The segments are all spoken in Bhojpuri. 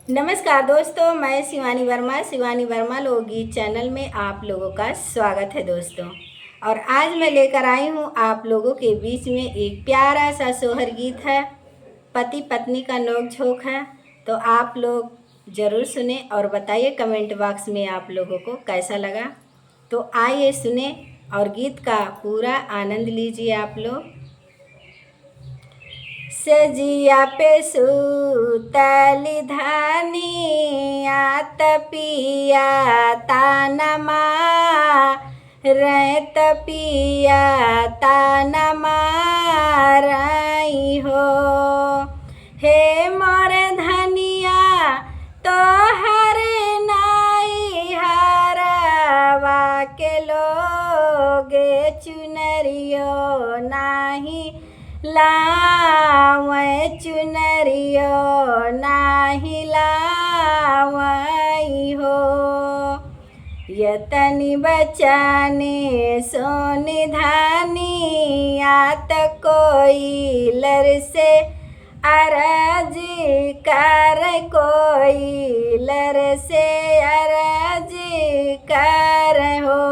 नमस्कार दोस्तों, मैं शिवानी वर्मा लोकगीत चैनल में आप लोगों का स्वागत है दोस्तों। और आज मैं लेकर आई हूँ आप लोगों के बीच में एक प्यारा सा सोहर गीत है। पति पत्नी का नोक झोंक है, तो आप लोग ज़रूर सुने और बताइए कमेंट बॉक्स में आप लोगों को कैसा लगा। तो आइए सुने और गीत का पूरा आनंद लीजिए आप लोग। सजिया पे सुतली धानी आत पिया तानमा रैत पिया तानमा रई हो। हे मोर धनिया तो हर नाई हरवा के लोगे चुनरियो नाही लावै चुनरियो नाही लावै हो। यतनी बचाने सोनी धानी आत कोई लर से अरज कर कोई लर से अरज कर हो।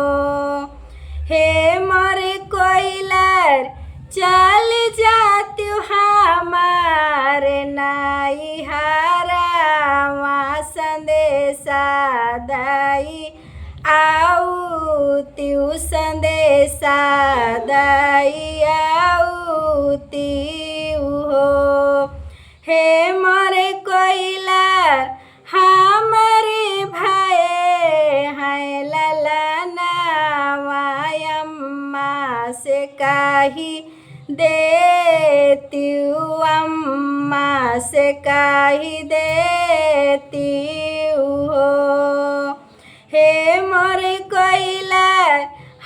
हे मोर कोयलर चल जाती हमार नाई हरावा संदेशा दई आऊ त्यू संदेशा दई आऊ त्यू हो। हे मोर कोयलर हमारे भाई है ललना वायम्मा से काही देती अम्मा से काही देती हो। हे मोर कोयलर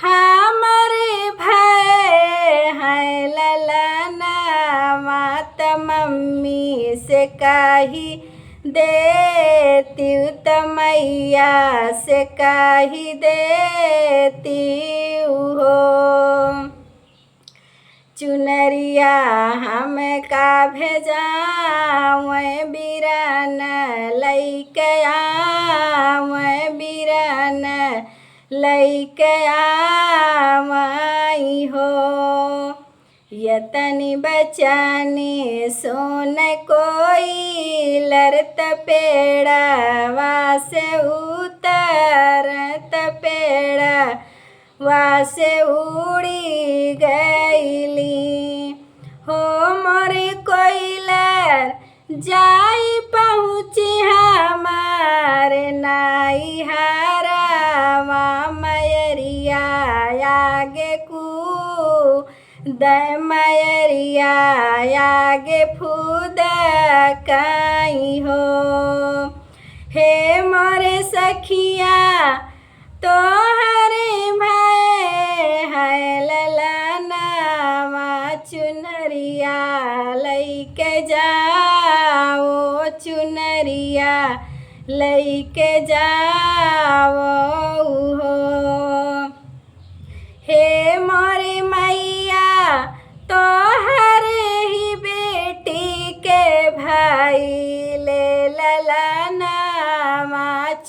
हमारे भाई है ललना मात मम्मी से काही देती तमैया से काही देती हो। चुनरिया हम का भेजावै बिरन लैके आवै बिरन लैके आवै हो। यतनी बचाने सोन कोई लरत पेड़वा से उतरत पेड़ा वासे उड़ी गईली हो। मोरे कोयलर जाई पहुँची हमार नाई हरावा मयरिया आगे कू द मयरिया आगे फूद काई हो। हे मोरे सखिया तो हरे भाई है ललना चुनरिया लैके जाओ चुनरिया लैके जाओ हो। हे मोरे मैया तो हरे ही बेटी के भाई ले ललना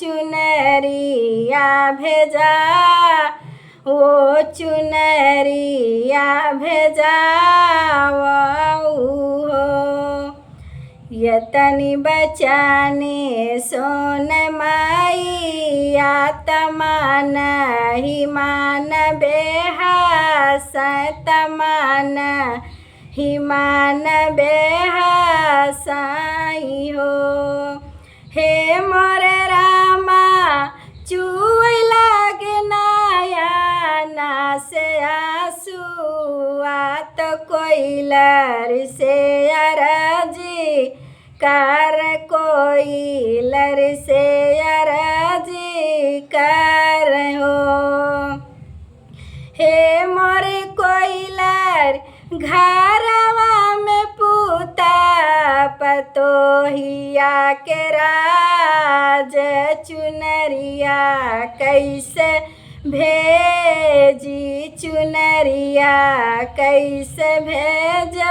चुनरिया भेजा वो चुनरिया भेजा हो। यतनी बचाने सोन माई आत्मान ही मान बेहास तमान ही मान बेहासाई हो। हे मोर रामा चुई लागे नयना से आंसू आत कोयलर से अरजी कर कोयलर से अरजी कर हो। हे मोर कोयलर घरवा में पूता पतोहिया के राज चुनरिया कैसे भेजी चुनरिया कैसे भेजबई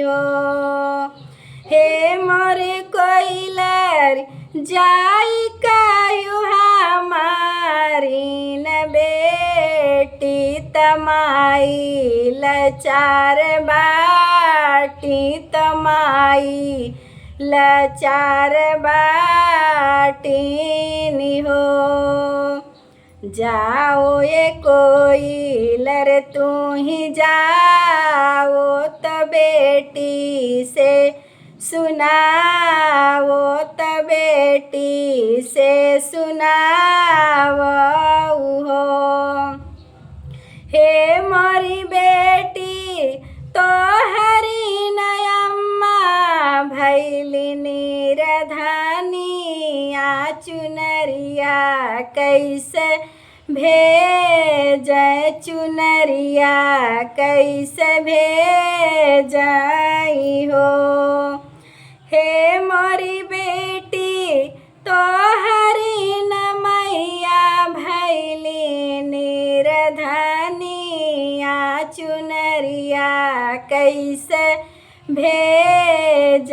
हो। हे मोर कोई जाई कयु हमारी न बेटी तमाई लाचार बाटी तमाई लाचार बाटी हो। जाओ ये कोयलर तू ही जाओ त बेटी से सुनाओ त बेटी से सुनाओ हो। हे मोरी बेटी तो हरी नयम्मा भैली निरधानिया चुनरिया कैसे भेज चुनरिया कैसे भेजाई हो। हे मोरी बेटी तो हरी न मैया भैली निरधानिया चुनरिया कैसे भेज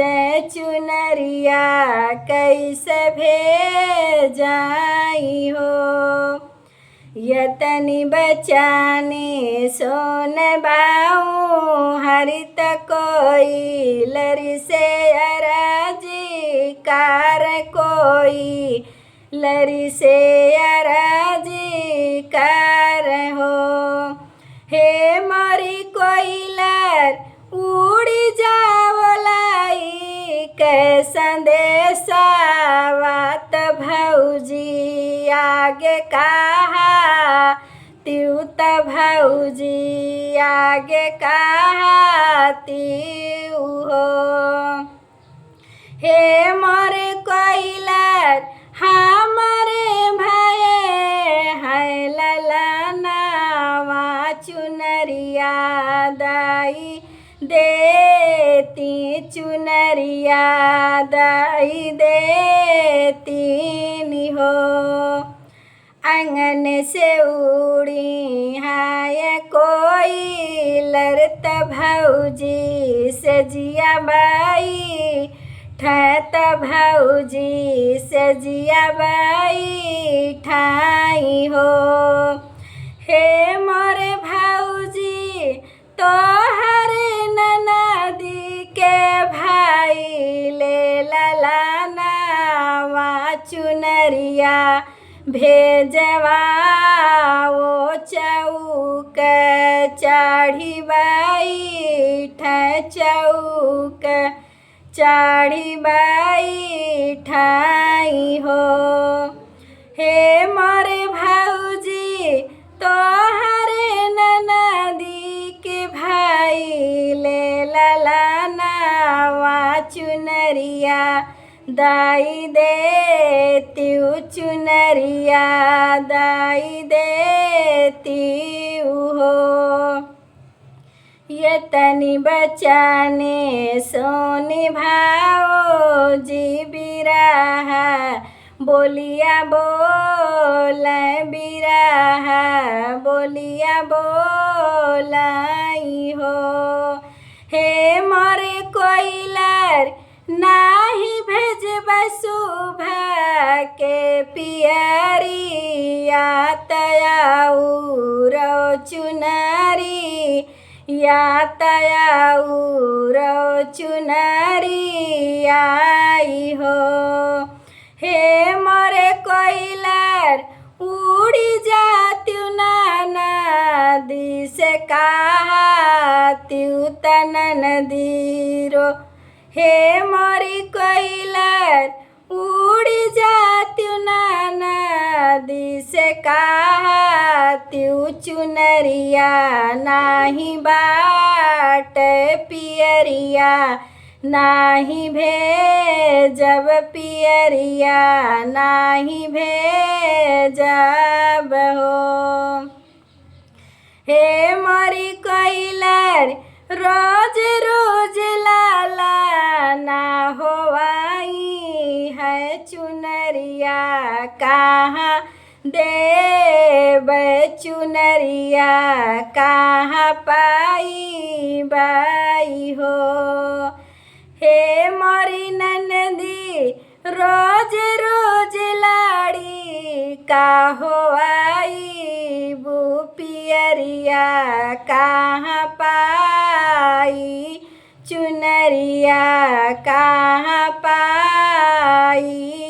चुनरिया कैसे भेजाई हो। यतनी बचाने सोन बाऊ हरित कोई लरी से अराजी कार कोई लरी से अराजी कार हो। हे मोरी कोयलर उड़ी जावलाई के संदेशा वात भौजी आगे कहा त्यूत भौजी आगे कहा त्यू हो। हे मोरे कोयलर हमारे भये है ललनावा चुनरिया दाई देती चुनरिया दाई देती हो। आंगन से उड़ी हाय कोयलर त भौजी सजिया बाई ठत भौजी सजिया बाई ठाई हो। हे मोरे भौजी तो हरे ननदी के भाई ले ललनावा चुनरिया भेजवाओ चौक चाढ़ी बाई चौक चाढ़ी बाई ठाई हो। हे मोरे भौजी तो हरे ननदी के भाई ले ललनावा चुनरिया दाई देत्यू चुनरिया दाई देत्यू हो। यतनी बचाने सोनी भाओ जी बिराहा बोलिया बोल बिराहा बोलिया बोलाई हो। हे मोरे कोयलर नाही भेजब सुभा के पियरिया तयाऊ रो चुनरी या तयाऊ रो चुनरी आई हो। हे मोरे कोयलर उड़ी जात्यू नाना दी से कहा त्यू तनन दीरो। हे मोरी कोयलर उड़ी जात्यू नाना दी से कहा त्यू चुनरिया नाही बाट पियरिया नाही भेजब पियरिया नाही भेजब हो। हे मोरी कोयलर रोज रोज लाला ना होवाई है चुनरिया कहाँ देव चुनरिया कहाँ पाई बाई हो। हे मोरी ननदी रोज का हो आईबू पियरिया कहाँ पाई, चुनरिया कहाँ पाई